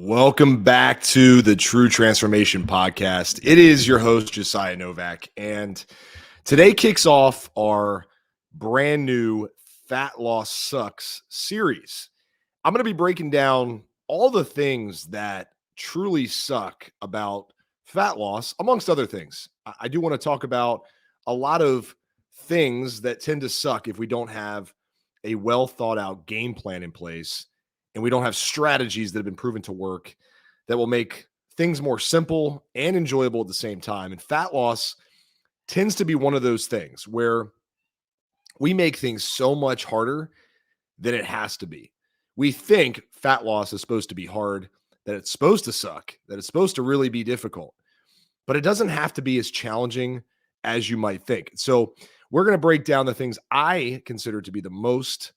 Welcome back to the True Transformation Podcast. It is your host, Josiah Novak, and today kicks off our brand new Fat Loss Sucks series. I'm going to be breaking down all the things that truly suck about fat loss, amongst other things. I do want to talk about a lot of things that tend to suck if we don't have a well thought out game plan in place and we don't have strategies that have been proven to work that will make things more simple and enjoyable at the same time. And fat loss tends to be one of those things where we make things so much harder than it has to be. We think fat loss is supposed to be hard, that it's supposed to suck, that it's supposed to really be difficult, but it doesn't have to be as challenging as you might think. So we're going to break down the things I consider to be the most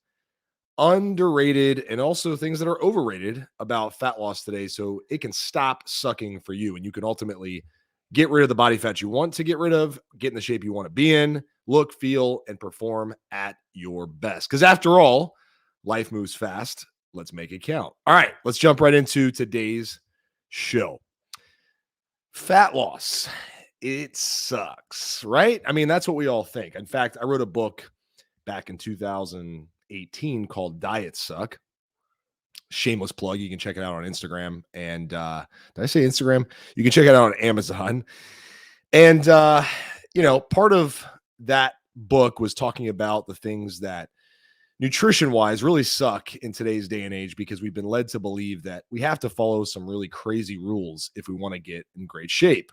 underrated and also things that are overrated about fat loss today, so it can stop sucking for you and you can ultimately get rid of the body fat you want to get rid of, get in the shape you want to be in, look, feel, and perform at your best. Because after all, life moves fast. Let's make it count. All right, let's jump right into today's show. Fat loss. It sucks, right? I mean, that's what we all think. In fact, I wrote a book back in 2018 called Diet Suck. Shameless plug. You can check it out on Instagram. And did I say Instagram? You can check it out on Amazon. And, part of that book was talking about the things that nutrition wise really suck in today's day and age, because we've been led to believe that we have to follow some really crazy rules if we want to get in great shape.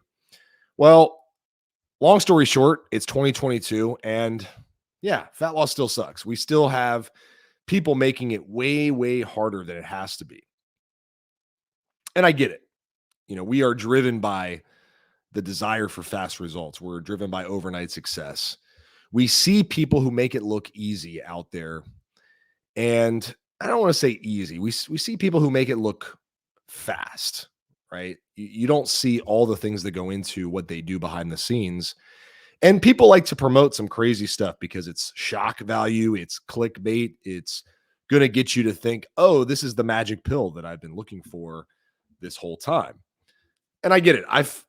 Well, long story short, it's 2022 and yeah, fat loss still sucks. We still have people making it way, way harder than it has to be. And I get it. We are driven by the desire for fast results. We're driven by overnight success. We see people who make it look easy out there. And I don't want to say easy. We see people who make it look fast, right? You don't see all the things that go into what they do behind the scenes. And people like to promote some crazy stuff because it's shock value, it's clickbait, it's going to get you to think, oh, this is the magic pill that I've been looking for this whole time. And I get it. I've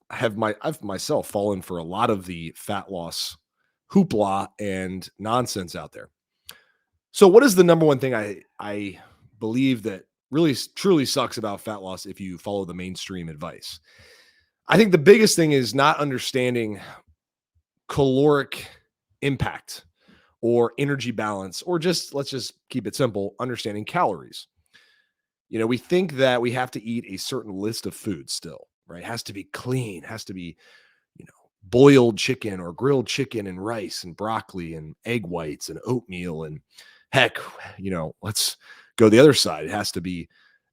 myself fallen for a lot of the fat loss hoopla and nonsense out there. So what is the number one thing I believe that really truly sucks about fat loss if you follow the mainstream advice? I think the biggest thing is not understanding caloric impact or energy balance, or let's just keep it simple, understanding calories. We think that we have to eat a certain list of foods still, right? It has to be clean, has to be, boiled chicken or grilled chicken and rice and broccoli and egg whites and oatmeal. And heck, let's go the other side. It has to be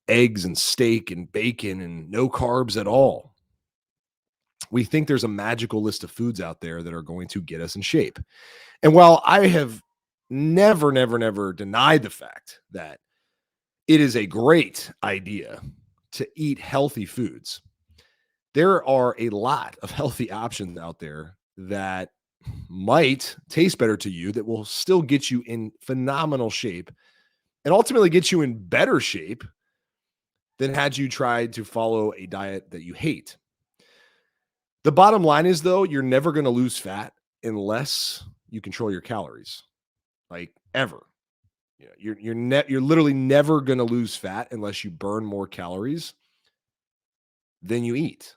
eggs and steak and bacon and no carbs at all. We think there's a magical list of foods out there that are going to get us in shape. And while I have never denied the fact that it is a great idea to eat healthy foods, there are a lot of healthy options out there that might taste better to you, that will still get you in phenomenal shape and ultimately get you in better shape than had you tried to follow a diet that you hate. The bottom line is, though, you're never going to lose fat unless you control your calories, like ever. You're literally never going to lose fat unless you burn more calories than you eat,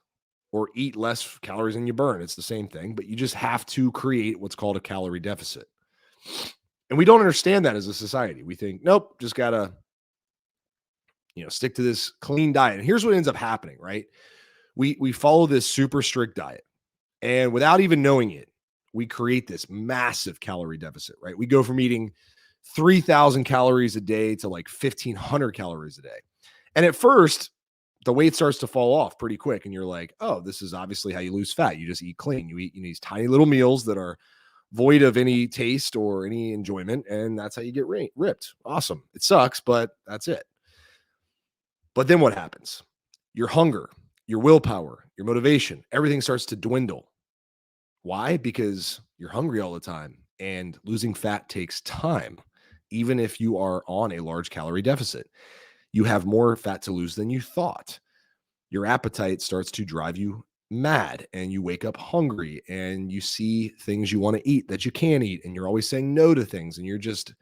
or eat less calories than you burn. It's the same thing, but you just have to create what's called a calorie deficit. And we don't understand that as a society. We think, nope, just gotta, stick to this clean diet. And here's what ends up happening, right? We follow this super strict diet, and without even knowing it, we create this massive calorie deficit, right? We go from eating 3,000 calories a day to like 1,500 calories a day. And at first, the weight starts to fall off pretty quick. And you're like, oh, this is obviously how you lose fat. You just eat clean. You eat these tiny little meals that are void of any taste or any enjoyment. And that's how you get ripped. Awesome. It sucks, but that's it. But then what happens? Your hunger, your willpower, your motivation, everything starts to dwindle. Why? Because you're hungry all the time, and losing fat takes time. Even if you are on a large calorie deficit, you have more fat to lose than you thought. your appetite starts to drive you mad and you wake up hungry and you see things you want to eat that you can't eat. And you're always saying no to things and you're just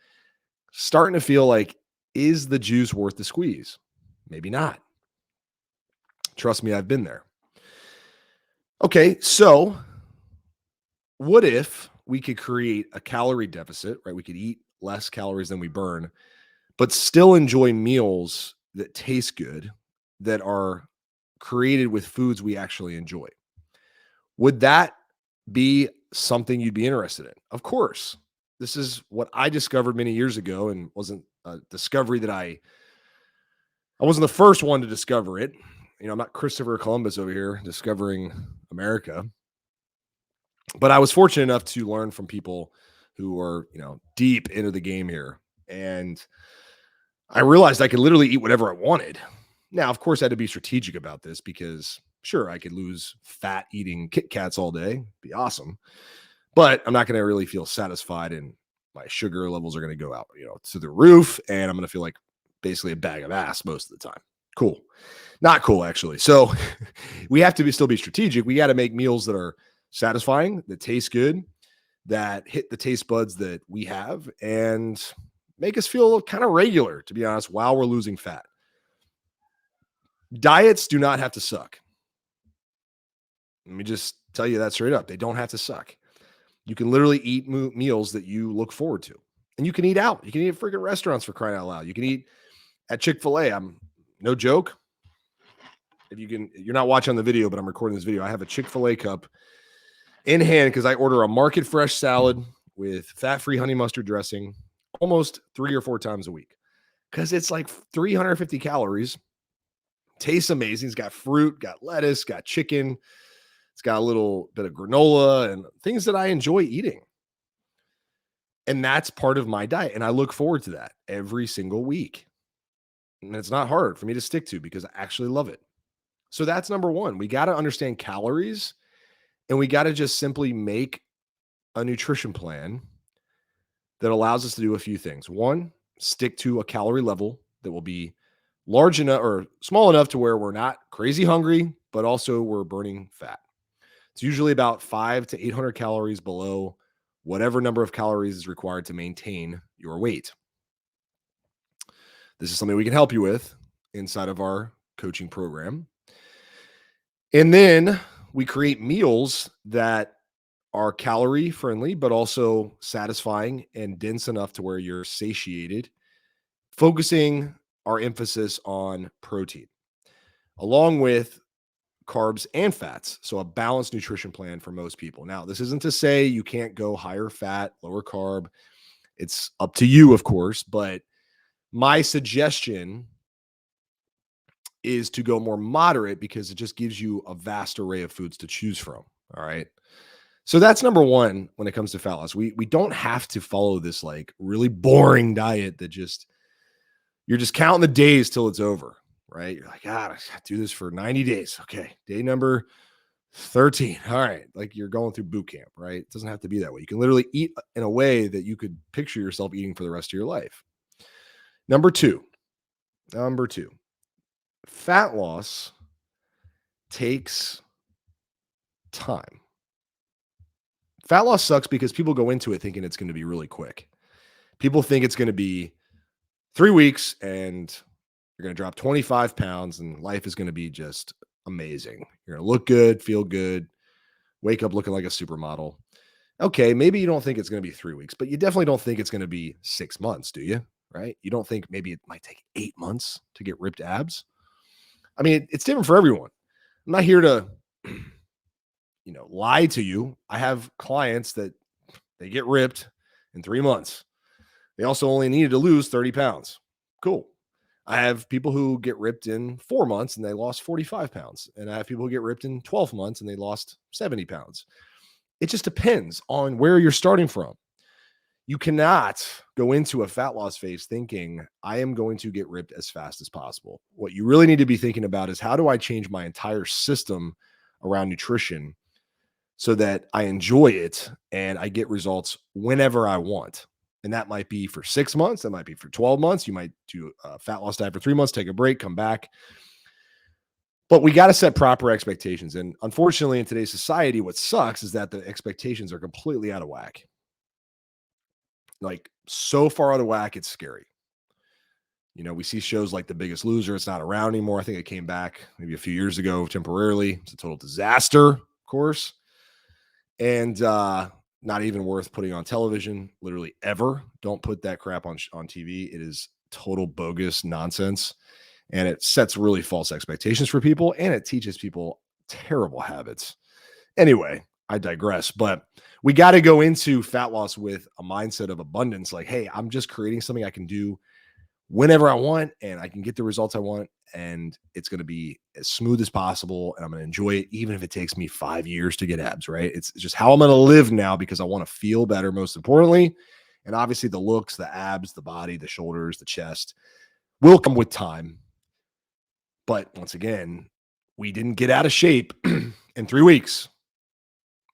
starting to feel like, is the juice worth the squeeze? Maybe not. Trust me, I've been there. Okay, so what if we could create a calorie deficit, right? We could eat less calories than we burn, but still enjoy meals that taste good, that are created with foods we actually enjoy. Would that be something you'd be interested in? Of course. This is what I discovered many years ago, and wasn't a discovery that I wasn't the first one to discover it. I'm not Christopher Columbus over here discovering America, but I was fortunate enough to learn from people who are, deep into the game here. And I realized I could literally eat whatever I wanted. Now, of course, I had to be strategic about this because sure, I could lose fat eating Kit Kats all day. Be awesome. But I'm not going to really feel satisfied, and my sugar levels are going to go out, to the roof, and I'm going to feel like basically a bag of ass most of the time. Cool. Not cool, actually. So we have to still be strategic. We got to make meals that are satisfying, that taste good, that hit the taste buds that we have, and make us feel kind of regular, to be honest, while we're losing fat. Diets do not have to suck. Let me just tell you that straight up. They don't have to suck. You can literally eat meals that you look forward to. And you can eat out. You can eat at freaking restaurants, for crying out loud. You can eat at Chick-fil-A. I'm no joke. If you're not watching the video, but I'm recording this video. I have a Chick-fil-A cup in hand because I order a market fresh salad with fat-free honey mustard dressing almost 3 or 4 times a week because it's like 350 calories. Tastes amazing. It's got fruit, got lettuce, got chicken. It's got a little bit of granola and things that I enjoy eating. And that's part of my diet. And I look forward to that every single week. And it's not hard for me to stick to because I actually love it. So that's number one. We got to understand calories, and we got to just simply make a nutrition plan that allows us to do a few things. One, stick to a calorie level that will be large enough or small enough to where we're not crazy hungry, but also we're burning fat. It's usually about 500 to 800 calories below whatever number of calories is required to maintain your weight. This is something we can help you with inside of our coaching program. And then we create meals that are calorie friendly, but also satisfying and dense enough to where you're satiated, focusing our emphasis on protein, along with carbs and fats. So a balanced nutrition plan for most people. Now, this isn't to say you can't go higher fat, lower carb. It's up to you, of course, but my suggestion is to go more moderate because it just gives you a vast array of foods to choose from. All right. So that's number one when it comes to fat loss. We don't have to follow this like really boring diet that you're just counting the days till it's over, right? You're like, I do this for 90 days. Okay. Day number 13. All right. Like you're going through boot camp, right? It doesn't have to be that way. You can literally eat in a way that you could picture yourself eating for the rest of your life. Number two, fat loss takes time. Fat loss sucks because people go into it thinking it's going to be really quick. People think it's going to be 3 weeks and you're going to drop 25 pounds and life is going to be just amazing. You're going to look good, feel good, wake up looking like a supermodel. Okay, maybe you don't think it's going to be 3 weeks, but you definitely don't think it's going to be 6 months, do you? Right? You don't think maybe it might take 8 months to get ripped abs? I mean, it's different for everyone. I'm not here to, lie to you. I have clients that they get ripped in 3 months. They also only needed to lose 30 pounds. Cool. I have people who get ripped in 4 months and they lost 45 pounds. And I have people who get ripped in 12 months and they lost 70 pounds. It just depends on where you're starting from. You cannot go into a fat loss phase thinking, I am going to get ripped as fast as possible. What you really need to be thinking about is how do I change my entire system around nutrition so that I enjoy it and I get results whenever I want. And that might be for 6 months. That might be for 12 months. You might do a fat loss diet for 3 months, take a break, come back. But we got to set proper expectations. And unfortunately, in today's society, what sucks is that the expectations are completely out of whack. Like so far out of whack, it's scary. You know, we see shows like The Biggest Loser. It's not around anymore. I think it came back maybe a few years ago temporarily. It's a total disaster, of course. And not even worth putting on television, literally ever. Don't put that crap on TV. It is total bogus nonsense. And it sets really false expectations for people, and it teaches people terrible habits. Anyway, I digress, but we got to go into fat loss with a mindset of abundance. Like, hey, I'm just creating something I can do whenever I want, and I can get the results I want, and it's going to be as smooth as possible, and I'm going to enjoy it, even if it takes me 5 years to get abs, right? It's just how I'm going to live now because I want to feel better, most importantly. And obviously the looks, the abs, the body, the shoulders, the chest will come with time. But once again, we didn't get out of shape in 3 weeks.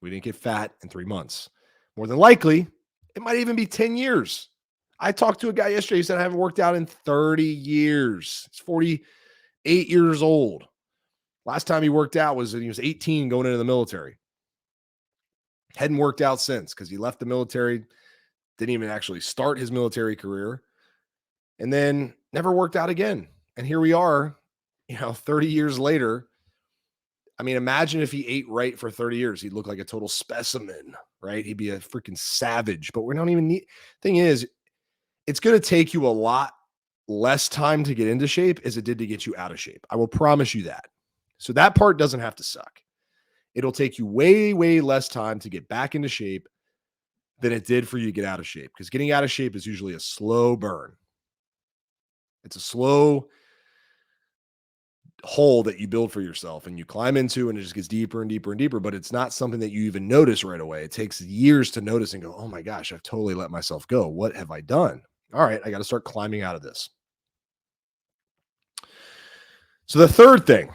We didn't get fat in 3 months. More than likely, it might even be 10 years. I talked to a guy yesterday who said I haven't worked out in 30 years. He's 48 years old. Last time he worked out was when he was 18 going into the military. Hadn't worked out since because he left the military, didn't even actually start his military career, and then never worked out again. And here we are, 30 years later. I mean, imagine if he ate right for 30 years. He'd look like a total specimen, right? He'd be a freaking savage. But we don't even need. Thing is, it's going to take you a lot less time to get into shape as it did to get you out of shape. I will promise you that. So that part doesn't have to suck. It'll take you way, way less time to get back into shape than it did for you to get out of shape, because getting out of shape is usually a slow burn. It's a slow hole that you build for yourself and you climb into, and it just gets deeper and deeper and deeper, but it's not something that you even notice right away. It takes years to notice and go, oh my gosh, I've totally let myself go. What have I done? All right, I got to start climbing out of this. So the third thing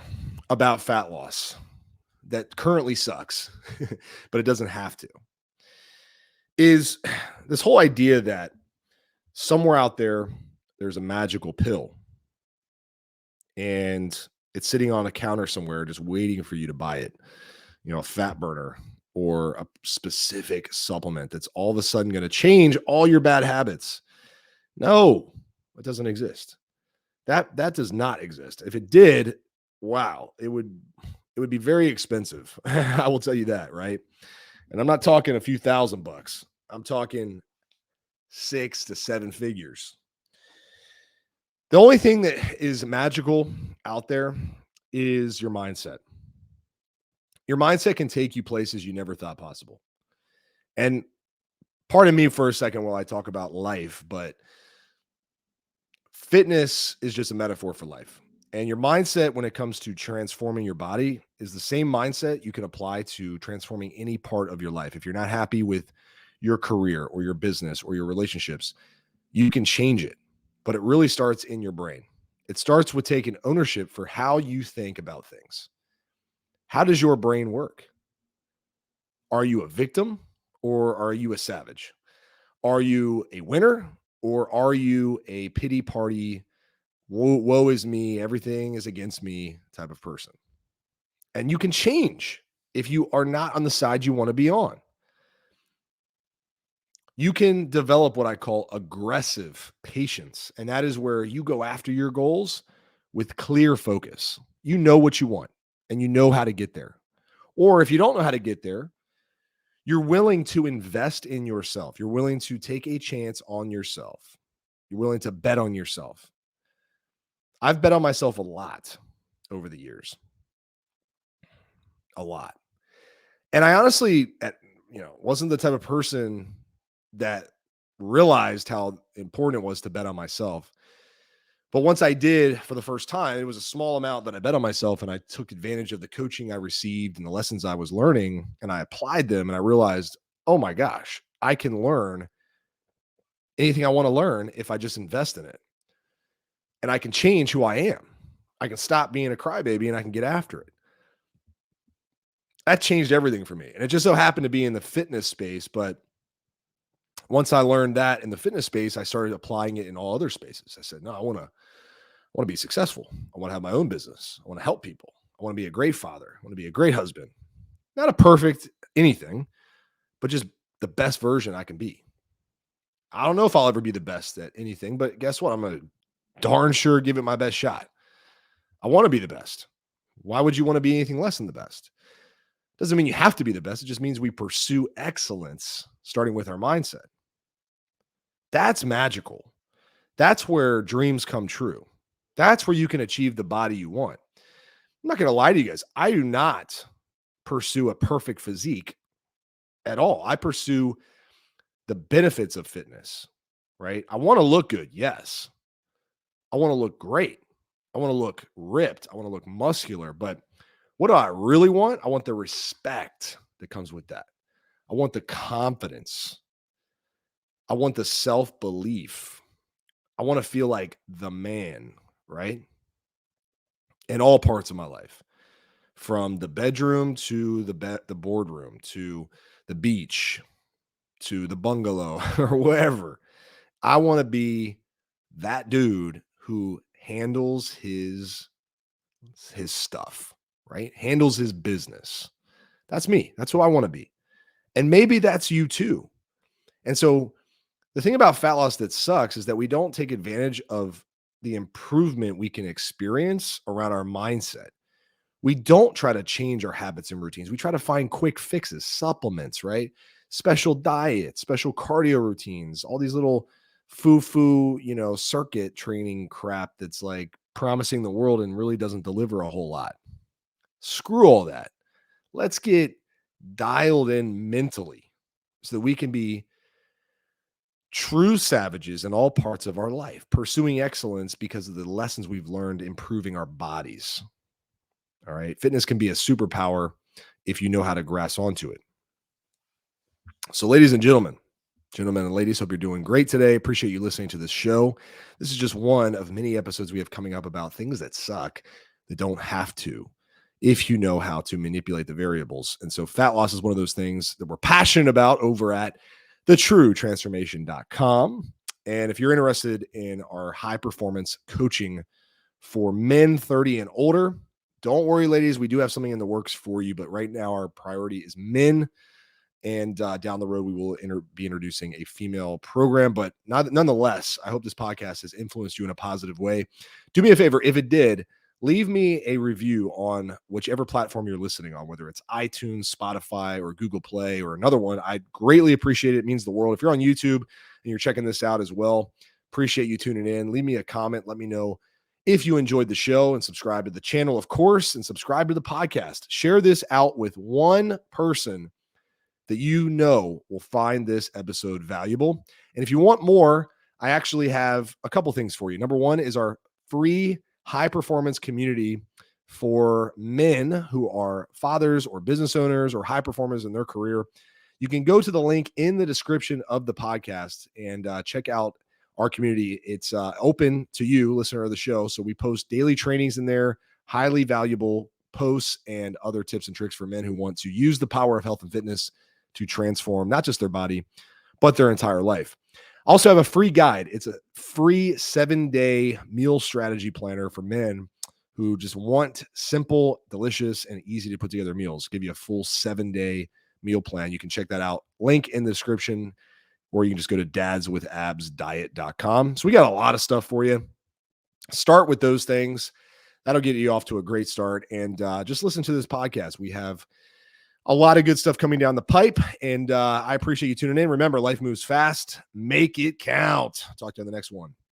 about fat loss that currently sucks, but it doesn't have to, is this whole idea that somewhere out there, there's a magical pill and it's sitting on a counter somewhere just waiting for you to buy it. A fat burner or a specific supplement that's all of a sudden going to change all your bad habits. No, it doesn't exist. That does not exist. If it did, wow, it would be very expensive. I will tell you that, right? And I'm not talking a few $1,000. I'm talking 6 to 7 figures. The only thing that is magical out there is your mindset. Your mindset can take you places you never thought possible. And pardon me for a second while I talk about life, but fitness is just a metaphor for life. And your mindset when it comes to transforming your body is the same mindset you can apply to transforming any part of your life. If you're not happy with your career or your business or your relationships, you can change it. But it really starts in your brain. It starts with taking ownership for how you think about things. How does your brain work? Are you a victim or are you a savage? Are you a winner or are you a pity party, woe is me, everything is against me type of person? And you can change if you are not on the side you want to be on. You can develop what I call aggressive patience. And that is where you go after your goals with clear focus. You know what you want and you know how to get there. Or if you don't know how to get there, you're willing to invest in yourself. You're willing to take a chance on yourself. You're willing to bet on yourself. I've bet on myself a lot over the years. A lot. And I honestly, wasn't the type of person that realized how important it was to bet on myself. But once I did for the first time, it was a small amount that I bet on myself, and I took advantage of the coaching I received and the lessons I was learning, and I applied them, and I realized, oh my gosh, I can learn anything I want to learn if I just invest in it. And I can change who I am. I can stop being a crybaby and I can get after it. That changed everything for me. And it just so happened to be in the fitness space, but once I learned that in the fitness space, I started applying it in all other spaces. I said, no, I want to be successful. I want to have my own business. I want to help people. I want to be a great father. I want to be a great husband. Not a perfect anything, but just the best version I can be. I don't know if I'll ever be the best at anything, but guess what? I'm going to darn sure give it my best shot. I want to be the best. Why would you want to be anything less than the best? Doesn't mean you have to be the best. It just means we pursue excellence, starting with our mindset. That's magical. That's where dreams come true. That's where you can achieve the body you want. I'm not going to lie to you guys. I do not pursue a perfect physique at all. I pursue the benefits of fitness, right? I want to look good. Yes. I want to look great. I want to look ripped. I want to look muscular. But what do I really want? I want the respect that comes with that. I want the confidence. I want the self-belief. I want to feel like the man, right? In all parts of my life, from the bedroom to the boardroom to the beach to the bungalow or wherever. I want to be that dude who handles his stuff, right? Handles his business. That's me. That's who I want to be. And maybe that's you too. And so the thing about fat loss that sucks is that we don't take advantage of the improvement we can experience around our mindset. We don't try to change our habits and routines. We try to find quick fixes, supplements, right? Special diets, special cardio routines, all these little foo-foo, circuit training crap that's like promising the world and really doesn't deliver a whole lot. Screw all that. Let's get dialed in mentally so that we can be true savages in all parts of our life, pursuing excellence because of the lessons we've learned improving our bodies. All right. Fitness can be a superpower if you know how to grasp onto it. So, ladies and gentlemen and ladies, hope you're doing great today. Appreciate you listening to this show. This is just one of many episodes we have coming up about things that suck that don't have to, if you know how to manipulate the variables. And so fat loss is one of those things that we're passionate about over at thetruetransformation.com. And if you're interested in our high performance coaching for men 30 and older, don't worry, ladies, we do have something in the works for you, but right now our priority is men. And down the road, we will be introducing a female program. But nonetheless, I hope this podcast has influenced you in a positive way. Do me a favor. If it did, leave me a review on whichever platform you're listening on, whether it's iTunes, Spotify, or Google Play, or another one. I'd greatly appreciate it. It means the world. If you're on YouTube and you're checking this out as well, appreciate you tuning in. Leave me a comment. Let me know if you enjoyed the show, and subscribe to the channel, of course, and subscribe to the podcast. Share this out with one person that you know will find this episode valuable. And if you want more, I actually have a couple things for you. Number one is our free high performance community for men who are fathers or business owners or high performers in their career. You can go to the link in the description of the podcast and check out our community. It's open to you, listener of the show. So we post daily trainings in there, highly valuable posts and other tips and tricks for men who want to use the power of health and fitness to transform not just their body, but their entire life. I also have a free guide. It's a free 7-day meal strategy planner for men who just want simple, delicious, and easy to put together meals. Give you a full 7-day meal plan. You can check that out. Link in the description, or you can just go to dadswithabsdiet.com. So we got a lot of stuff for you. Start with those things. That'll get you off to a great start. And just listen to this podcast. We have a lot of good stuff coming down the pipe, and I appreciate you tuning in. Remember, life moves fast. Make it count. Talk to you on the next one.